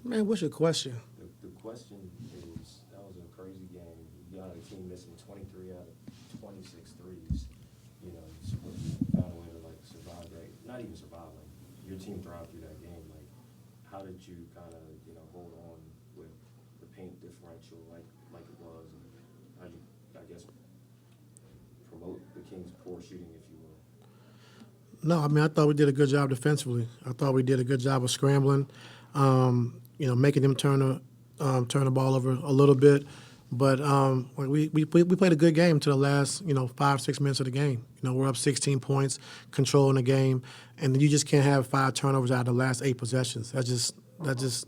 Man, what's your question? The question is, that was a crazy game. You got a team missing 23 out of 26 threes. You know, you found a way to, like, survive that. Not even survive, like, your team thrived through that game. Like, how did you kind of, hold on with the paint differential like it was? And how you, I guess, promote the Kings' poor shooting, if you will? No, I mean, I thought we did a good job defensively. I thought we did a good job of scrambling, making them turn the ball over a little bit. But we played a good game to the last, 5-6 minutes of the game. We're up 16 points, controlling the game, and you just can't have 5 turnovers out of the last 8 possessions. That's just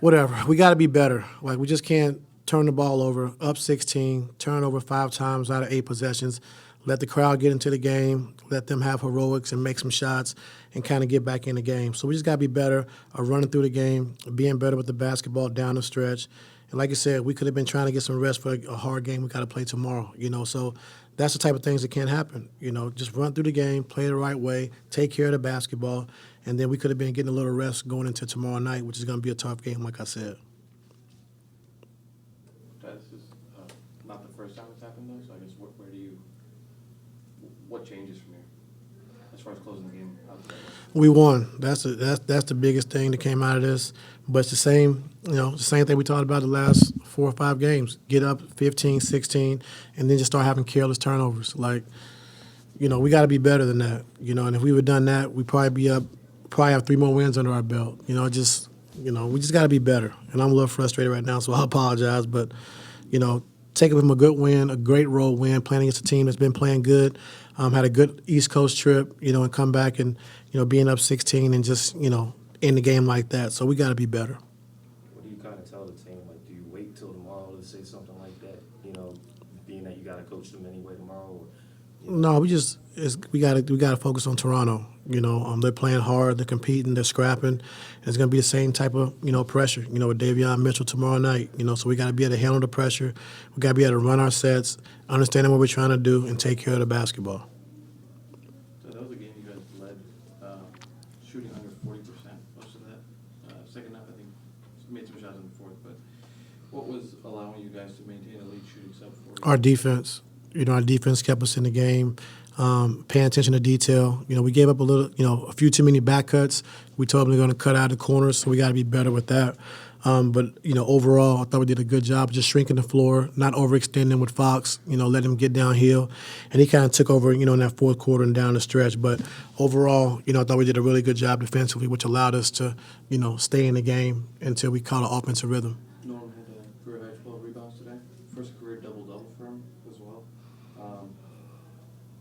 whatever. We got to be better. Like, we just can't turn the ball over, up 16, turn over 5 times out of 8 possessions, let the crowd get into the game, let them have heroics and make some shots and kind of get back in the game. So we just got to be better running through the game, being better with the basketball down the stretch. And like I said, we could have been trying to get some rest for a hard game we got to play tomorrow, So that's the type of things that can't happen, Just run through the game, play the right way, take care of the basketball, and then we could have been getting a little rest going into tomorrow night, which is going to be a tough game, like I said. This is not the first time it's happened, though, so I guess what changes from here as far as closing the game out today? We won. That's the biggest thing that came out of this. But it's the same thing we talked about the last 4 or 5 games. Get up 15, 16, and then just start having careless turnovers. Like, we got to be better than that. And if we would have done that, we'd probably have 3 more wins under our belt. We just got to be better. And I'm a little frustrated right now, so I apologize. But, take it from a good win, a great road win, playing against a team that's been playing good, had a good East Coast trip, and come back and, being up 16 and just, end the game like that. So we got to be better. What do you kind of tell the team? Like, do you wait till tomorrow to say something like that? Being that you got to coach them anyway tomorrow? No, we got to focus on Toronto. They're playing hard, they're competing, they're scrapping. And it's going to be the same type of pressure. With Davion Mitchell tomorrow night. So we got to be able to handle the pressure. We got to be able to run our sets, understanding what we're trying to do, and take care of the basketball. So that was a game you guys led, shooting under 40% most of that. Second half, I think, made some shots in the fourth. But what was allowing you guys to maintain a lead shooting sub 40? Our defense. Our defense kept us in the game, paying attention to detail. We gave up a few too many back cuts. We told them they're going to cut out the corners, so we got to be better with that. But overall, I thought we did a good job just shrinking the floor, not overextending with Fox, letting him get downhill. And he kind of took over, in that fourth quarter and down the stretch. But overall, I thought we did a really good job defensively, which allowed us to, stay in the game until we caught an offensive rhythm. Norm had a career high 12 rebounds today. First career double-double for him as well.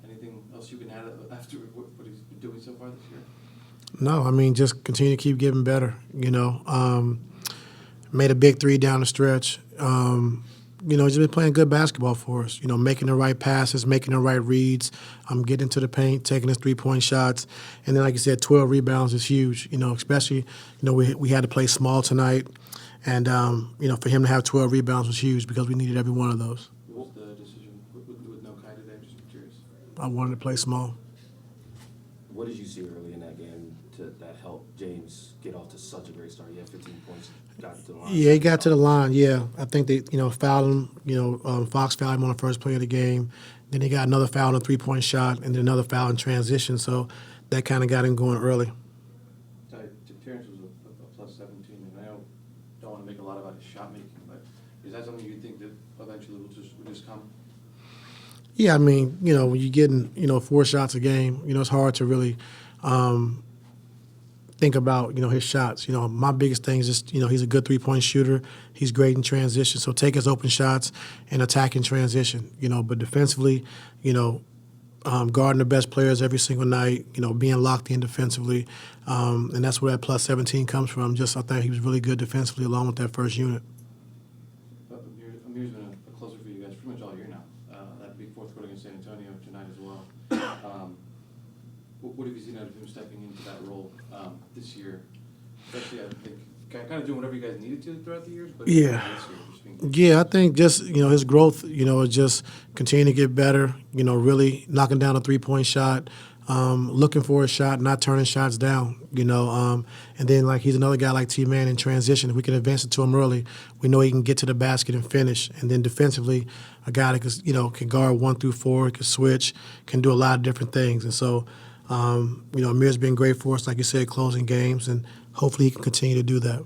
Anything else you can add after what he's been doing so far this year? No, I mean, just continue to keep getting better, Made a big 3 down the stretch. He's been playing good basketball for us, making the right passes, making the right reads, getting to the paint, taking his 3-point shots. And then, like you said, 12 rebounds is huge, especially, we had to play small tonight. And, for him to have 12 rebounds was huge because we needed every one of those. What was the decision with no Kai today? Just curious. I wanted to play small. What did you see early in that game that helped James get off to such a great start? He had 15 points, got to the line. Yeah, he got to the line, yeah. I think they, fouled him. Fox fouled him on the first play of the game. Then he got another foul on a 3-point shot and then another foul in transition. So that kind of got him going early. Terrence was a plus 17, and I don't want to make a lot about his shot making, but is that something you think that eventually will just come? Yeah, I mean, when you're getting, 4 shots a game, it's hard to really think about, his shots. My biggest thing is just, he's a good 3-point shooter. He's great in transition. So take his open shots and attack in transition, But defensively, guarding the best players every single night, being locked in defensively. And that's where that plus 17 comes from. I thought he was really good defensively along with that first unit. Amir's been a closer for you guys pretty much all year now. That big fourth quarter against San Antonio tonight as well. What have you seen out of him stepping into that role this year? Especially, I think, kind of doing whatever you guys needed to throughout the years. But yeah. Yeah, I think just, his growth, is just continuing to get better, really knocking down a 3-point shot, looking for a shot, not turning shots down, and then like he's another guy like T-Man in transition. If we can advance it to him early, we know he can get to the basket and finish. And then defensively, a guy that can guard 1 through 4, can switch, can do a lot of different things. And so, Amir's been great for us, like you said, closing games, and hopefully he can continue to do that.